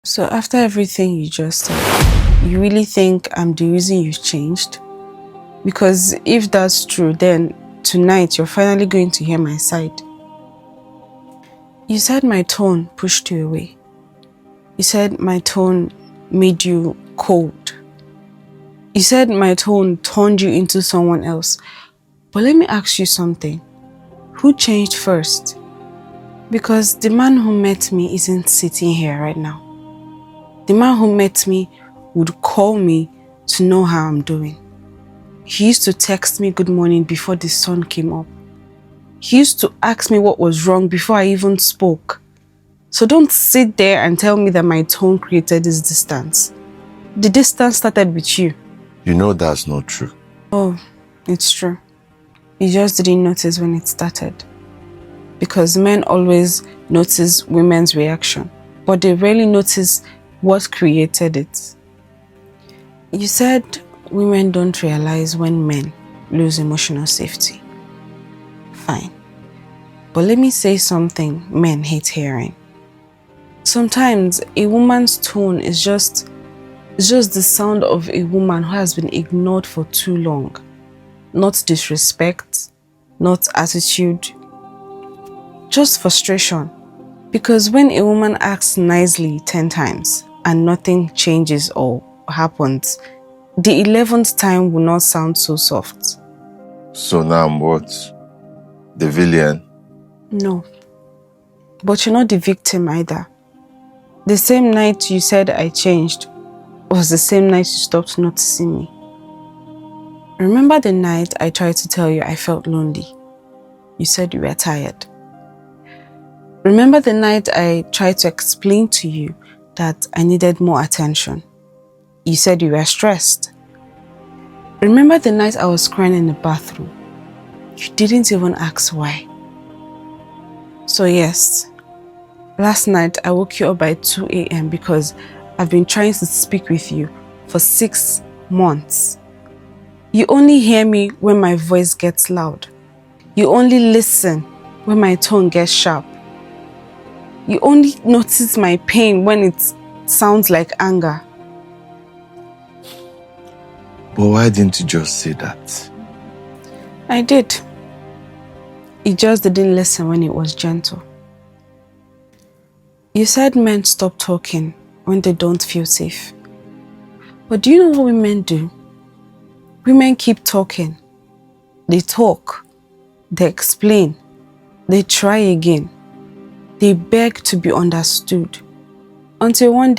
So after everything you just said, you really think I'm the reason you've changed? Because if that's true, then tonight you're finally going to hear my side. You said my tone pushed you away. You said my tone made you cold. You said my tone turned you into someone else. But let me ask you something. Who changed first? Because the man who met me isn't sitting here right now. The man who met me would call me to know how I'm doing. He used to text me good morning before the sun came up. He used to ask me what was wrong before I even spoke. So don't sit there and tell me that my tone created this distance. The distance started with you. You know that's not true. Oh, it's true. You just didn't notice when it started. Because men always notice women's reaction, but they rarely notice what created it. You said women don't realize when men lose emotional safety. Fine. But let me say something men hate hearing. Sometimes a woman's tone is just the sound of a woman who has been ignored for too long. Not disrespect, not attitude, just frustration. Because when a woman acts nicely 10 times and nothing changes or happens, the 11th time will not sound so soft. So now I'm what? The villain? No. But you're not the victim either. The same night you said I changed was the same night you stopped noticing me. Remember the night I tried to tell you I felt lonely? You said you were tired. Remember the night I tried to explain to you that I needed more attention? You said you were stressed. Remember the night I was crying in the bathroom? You didn't even ask why. So yes, last night I woke you up by 2 a.m. because I've been trying to speak with you for 6 months. You only hear me when my voice gets loud. You only listen when my tone gets sharp. You only notice my pain when it sounds like anger. But why didn't you just say that? I did. You just didn't listen when it was gentle. You said men stop talking when they don't feel safe. But do you know what women do? Women keep talking. They talk. They explain. They try again. They beg to be understood. Until one day,